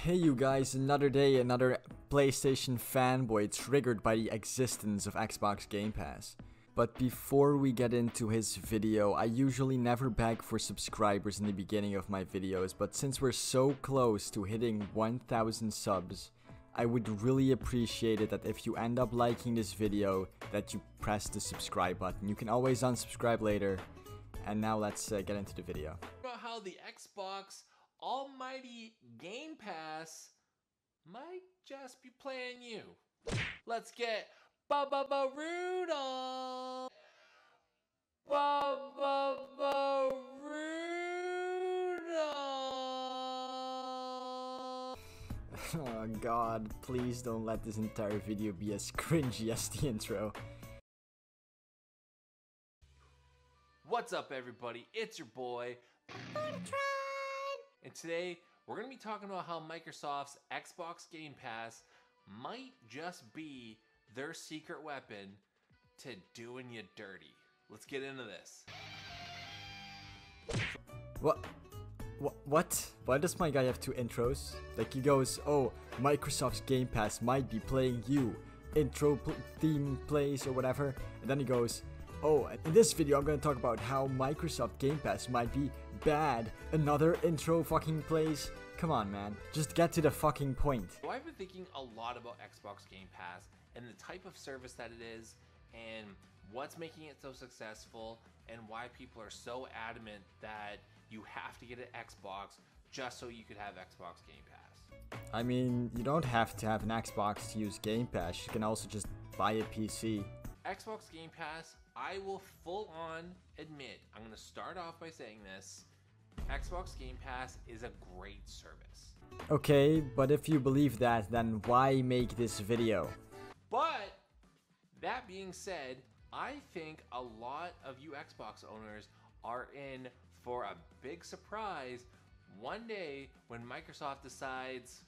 Hey you guys, another day, another PlayStation fanboy triggered by the existence of Xbox Game Pass. But before we get into his video, I usually never beg for subscribers in the beginning of my videos, but since we're so close to hitting 1000 subs, I would really appreciate it that if you end up liking this video, that you press the subscribe button. You can always unsubscribe later. And now let's get into the video. About how the Xbox almighty Game Pass might just be playing you. Let's get Rudolph. Rudolph. Oh god, please don't let this entire video be as cringy as the intro. What's up everybody, it's your boy, and today we're going to be talking about how Microsoft's Xbox Game Pass might just be their secret weapon to doing you dirty. Let's get into this. What? Why does my guy have two intros? Like he goes, oh, Microsoft's Game Pass might be playing you. Intro theme plays or whatever. And then he goes, oh, in this video I'm gonna talk about how Microsoft Game Pass might be bad. Another intro fucking plays. Come on, man. Just get to the fucking point. So I've been thinking a lot about Xbox Game Pass and the type of service that it is and what's making it so successful and why people are so adamant that you have to get an Xbox just so you could have Xbox Game Pass. I mean, you don't have to have an Xbox to use Game Pass. You can also just buy a PC. Xbox Game Pass, I will full on admit, I'm going to start off by saying this, Xbox Game Pass is a great service. Okay, but if you believe that, then why make this video? But, that being said, I think a lot of you Xbox owners are in for a big surprise one day when Microsoft decides,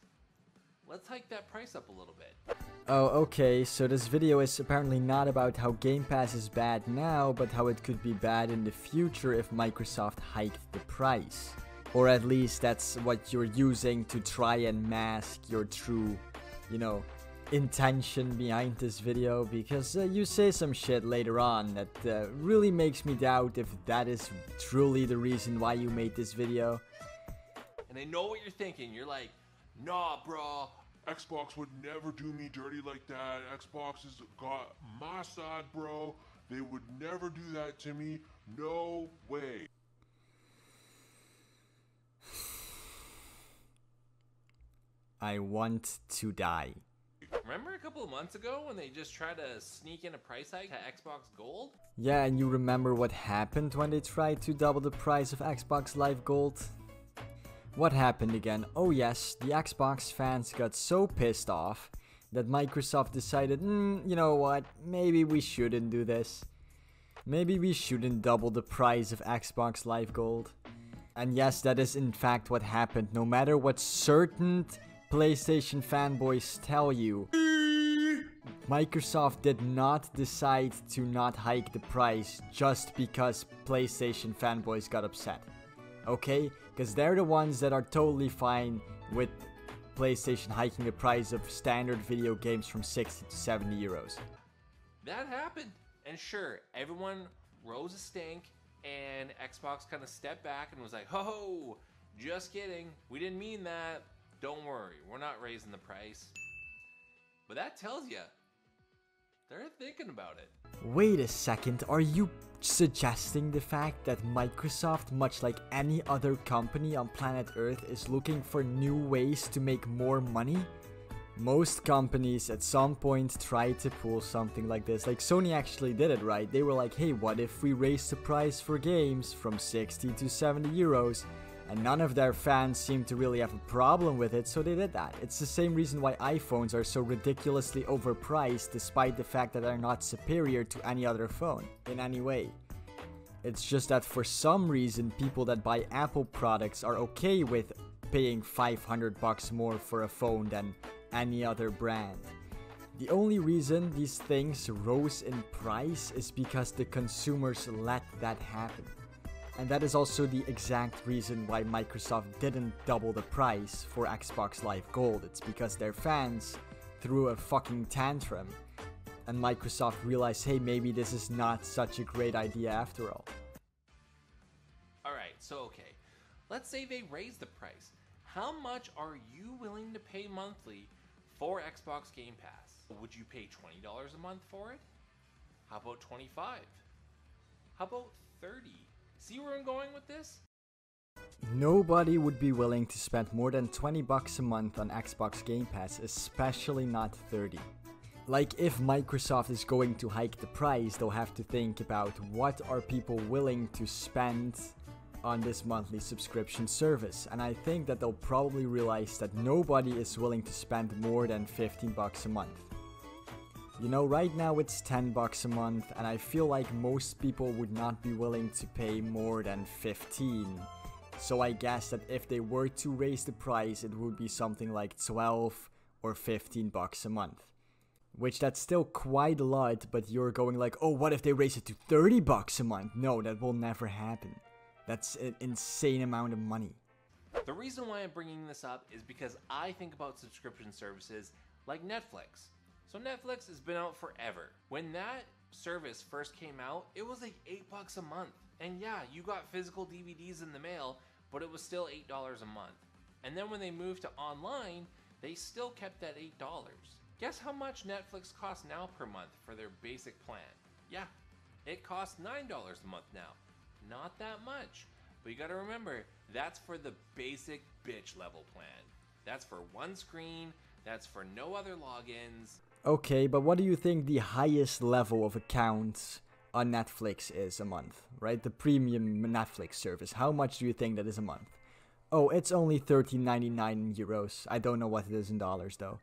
let's hike that price up a little bit. Oh, okay, so this video is apparently not about how Game Pass is bad now, but how it could be bad in the future if Microsoft hiked the price. Or at least that's what you're using to try and mask your true, intention behind this video, because you say some shit later on that really makes me doubt if that is truly the reason why you made this video. And I know what you're thinking, you're like, nah bro, Xbox would never do me dirty like that. Xbox has got my side, bro. They would never do that to me. No way. I want to die. Remember a couple of months ago when they just tried to sneak in a price hike to Xbox Gold? Yeah, and you remember what happened when they tried to double the price of Xbox Live Gold? What happened again? Oh yes, the Xbox fans got so pissed off that Microsoft decided, you know what, maybe we shouldn't do this. Maybe we shouldn't double the price of Xbox Live Gold. And yes, that is in fact what happened, no matter what certain PlayStation fanboys tell you. Microsoft did not decide to not hike the price just because PlayStation fanboys got upset. Okay? Because they're the ones that are totally fine with PlayStation hiking the price of standard video games from 60 to 70 euros. That happened. And sure, everyone rose a stink and Xbox kind of stepped back and was like, ho, just kidding. We didn't mean that. Don't worry, we're not raising the price. But that tells you, they're thinking about it. Wait a second, are you suggesting the fact that Microsoft, much like any other company on planet Earth, is looking for new ways to make more money? Most companies at some point try to pull something like this. Like Sony actually did it, right? They were like, hey, what if we raise the price for games from 60 to 70 euros? And none of their fans seemed to really have a problem with it, so they did that. It's the same reason why iPhones are so ridiculously overpriced, despite the fact that they're not superior to any other phone in any way. It's just that for some reason, people that buy Apple products are okay with paying $500 more for a phone than any other brand. The only reason these things rose in price is because the consumers let that happen. And that is also the exact reason why Microsoft didn't double the price for Xbox Live Gold. It's because their fans threw a fucking tantrum, and Microsoft realized, hey, maybe this is not such a great idea after all. Alright, so okay. Let's say they raise the price. How much are you willing to pay monthly for Xbox Game Pass? Would you pay $20 a month for it? How about 25? How about 30? See where I'm going with this? Nobody would be willing to spend more than $20 a month on Xbox Game Pass, especially not 30. Like, if Microsoft is going to hike the price, they'll have to think about what are people willing to spend on this monthly subscription service. And I think that they'll probably realize that nobody is willing to spend more than $15 a month. You know, right now it's $10 a month, and I feel like most people would not be willing to pay more than 15. So I guess that if they were to raise the price, it would be something like 12 or $15 a month. Which that's still quite a lot, but you're going like, oh, what if they raise it to $30 a month? No, that will never happen. That's an insane amount of money. The reason why I'm bringing this up is because I think about subscription services like Netflix. So Netflix has been out forever. When that service first came out, it was like $8 a month. And yeah, you got physical DVDs in the mail, but it was still $8 a month. And then when they moved to online, they still kept that $8. Guess how much Netflix costs now per month for their basic plan? Yeah, it costs $9 a month now. Not that much. But you gotta remember, that's for the basic bitch level plan. That's for one screen, that's for no other logins. Okay, but what do you think the highest level of accounts on Netflix is a month, right? The premium Netflix service. How much do you think that is a month? Oh, it's only 13.99 euros. I don't know what it is in dollars though.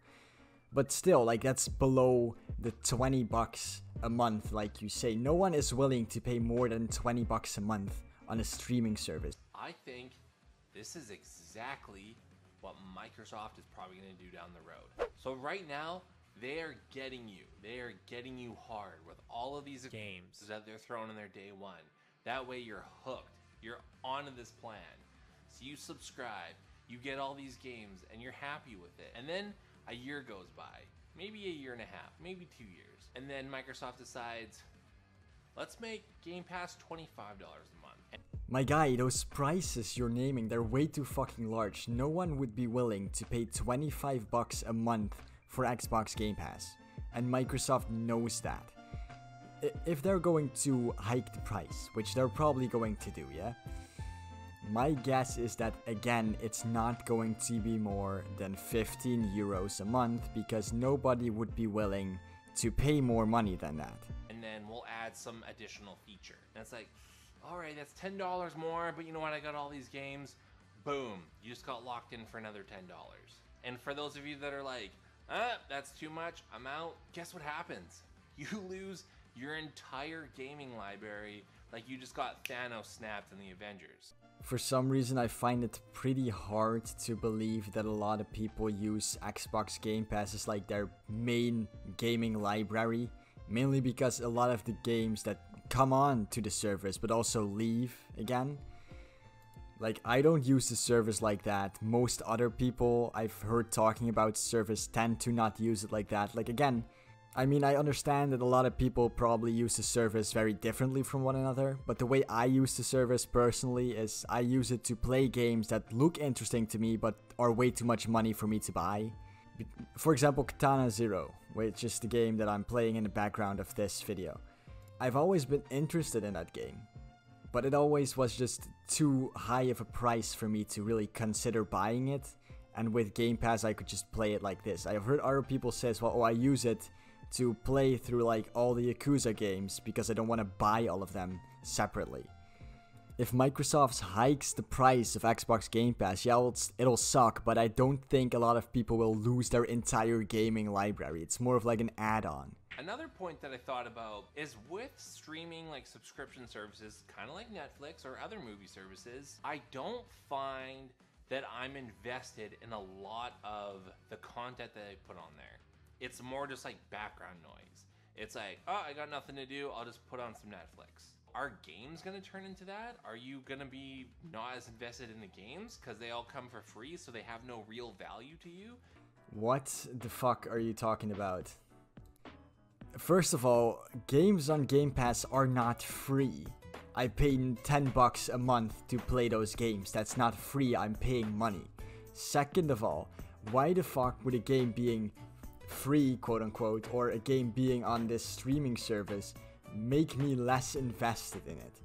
But still, like, that's below the $20 a month, like you say. No one is willing to pay more than $20 a month on a streaming service. I think this is exactly what Microsoft is probably going to do down the road. So right now, they are getting you. They are getting you hard with all of these games that they're throwing in their day one. That way you're hooked. You're onto this plan. So you subscribe, you get all these games, and you're happy with it. And then a year goes by, maybe a year and a half, maybe 2 years. And then Microsoft decides, let's make Game Pass $25 a month. My guy, those prices you're naming, they're way too fucking large. No one would be willing to pay $25 a month for Xbox Game Pass. And Microsoft knows that. If they're going to hike the price, which they're probably going to do, yeah? My guess is that, again, it's not going to be more than 15 euros a month, because nobody would be willing to pay more money than that. And then we'll add some additional feature. And it's like, all right, that's $10 more, but you know what? I got all these games. Boom, you just got locked in for another $10. And for those of you that are like, that's too much, I'm out. Guess what happens? You lose your entire gaming library like you just got Thanos snapped in the Avengers. For some reason, I find it pretty hard to believe that a lot of people use Xbox Game Pass as like their main gaming library. Mainly because a lot of the games that come on to the service but also leave again. Like, I don't use the service like that. Most other people I've heard talking about service tend to not use it like that. Like, again, I mean, I understand that a lot of people probably use the service very differently from one another, but the way I use the service personally is I use it to play games that look interesting to me but are way too much money for me to buy. For example, Katana Zero, which is the game that I'm playing in the background of this video. I've always been interested in that game, but it always was just too high of a price for me to really consider buying it, and with Game Pass I could just play it like this. I've heard other people say, well, oh, I use it to play through like all the Yakuza games because I don't want to buy all of them separately. If Microsoft hikes the price of Xbox Game Pass, yeah, it'll suck, but I don't think a lot of people will lose their entire gaming library. It's more of like an add-on. Another point that I thought about is with streaming like subscription services, kind of like Netflix or other movie services, I don't find that I'm invested in a lot of the content that they put on there. It's more just like background noise. It's like, oh, I got nothing to do, I'll just put on some Netflix. Are games gonna turn into that? Are you gonna be not as invested in the games because they all come for free, so they have no real value to you? What the fuck are you talking about? First of all, games on Game Pass are not free. I pay $10 a month to play those games. That's not free, I'm paying money. Second of all, why the fuck would a game being free, quote unquote, or a game being on this streaming service make me less invested in it?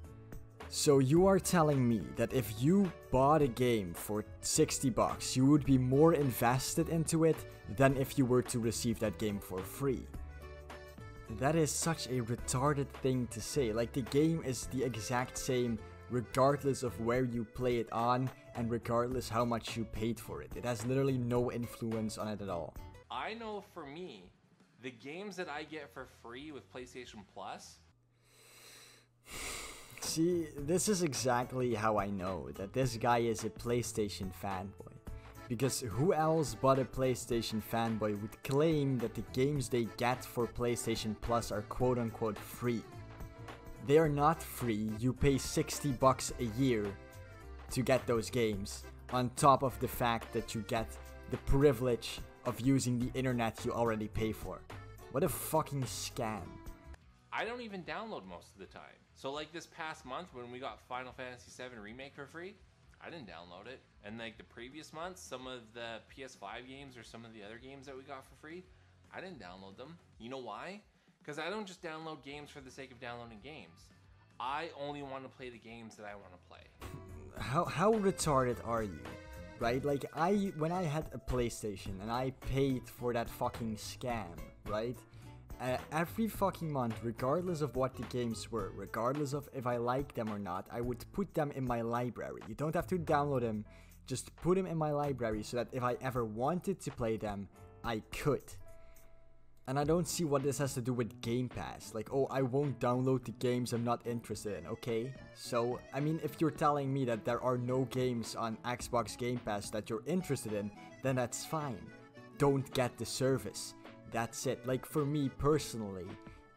So you are telling me that if you bought a game for $60, you would be more invested into it than if you were to receive that game for free? That is such a retarded thing to say. Like, the game is the exact same regardless of where you play it on and regardless how much you paid for it. It has literally no influence on it at all. I know for me, the games that I get for free with PlayStation Plus. See, this is exactly how I know that this guy is a PlayStation fanboy. Because who else but a PlayStation fanboy would claim that the games they get for PlayStation Plus are quote unquote free? They are not free. You pay $60 a year to get those games, on top of the fact that you get the privilege of using the internet you already pay for. What a fucking scam. I don't even download most of the time. So like this past month when we got Final Fantasy VII Remake for free, I didn't download it. And like the previous months, some of the PS5 games or some of the other games that we got for free, I didn't download them. You know why? Because I don't just download games for the sake of downloading games. I only want to play the games that I want to play. How retarded are you? Right? Like, when I had a PlayStation and I paid for that fucking scam, right? Every fucking month, regardless of what the games were, regardless of if I liked them or not, I would put them in my library. You don't have to download them, just put them in my library so that if I ever wanted to play them, I could. And I don't see what this has to do with Game Pass. Like, oh, I won't download the games I'm not interested in, okay? So, I mean, if you're telling me that there are no games on Xbox Game Pass that you're interested in, then that's fine. Don't get the service. That's it. Like, for me personally,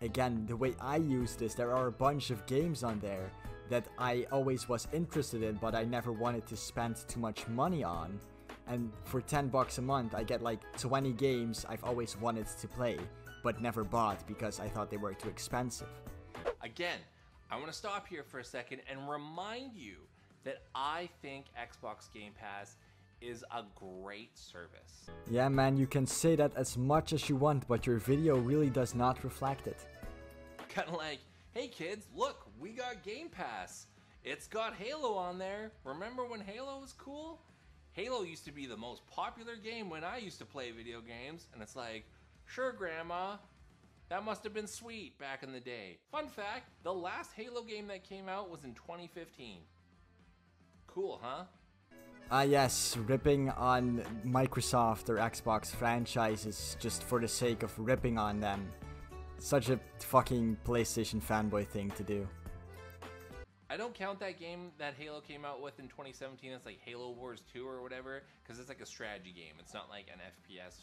again, the way I use this, there are a bunch of games on there that I always was interested in, but I never wanted to spend too much money on. And for $10 a month, I get like 20 games I've always wanted to play, but never bought because I thought they were too expensive. Again, I want to stop here for a second and remind you that I think Xbox Game Pass is a great service. Yeah, man, you can say that as much as you want, but your video really does not reflect it. Kind of like, hey kids, look, we got Game Pass. It's got Halo on there. Remember when Halo was cool? Halo used to be the most popular game when I used to play video games, and it's like, sure grandma, that must have been sweet back in the day. Fun fact, the last Halo game that came out was in 2015. Cool, huh? Yes, ripping on Microsoft or Xbox franchises just for the sake of ripping on them. Such a fucking PlayStation fanboy thing to do. I don't count that game that Halo came out with in 2017 as like Halo Wars 2 or whatever, because it's like a strategy game. It's not like an FPS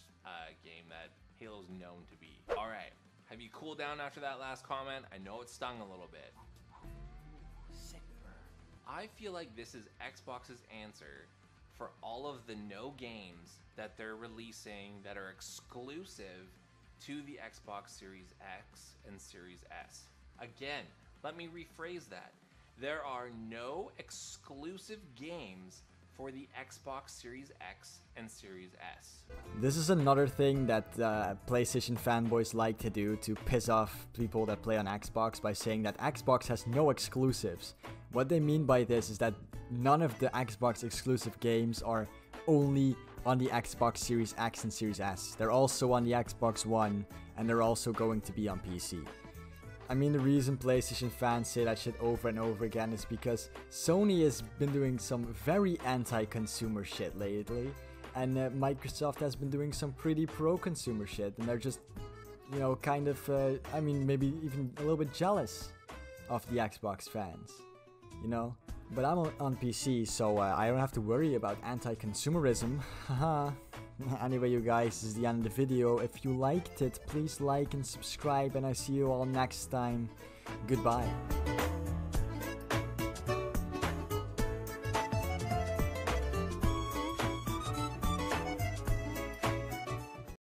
game that Halo's known to be. Alright, have you cooled down after that last comment? I know it stung a little bit. I feel like this is Xbox's answer for all of the no games that they're releasing that are exclusive to the Xbox Series X and Series S. Again, let me rephrase that. There are no exclusive games for the Xbox Series X and Series S. This is another thing that PlayStation fanboys like to do to piss off people that play on Xbox by saying that Xbox has no exclusives. What they mean by this is that none of the Xbox exclusive games are only on the Xbox Series X and Series S. They're also on the Xbox One, and they're also going to be on PC. I mean, the reason PlayStation fans say that shit over and over again is because Sony has been doing some very anti-consumer shit lately, and Microsoft has been doing some pretty pro-consumer shit, and they're just, you know, kind of, I mean, maybe even a little bit jealous of the Xbox fans, you know? But I'm on PC, so I don't have to worry about anti-consumerism. Haha. Anyway, you guys, this is the end of the video. If you liked it, please like and subscribe, and I see you all next time. Goodbye.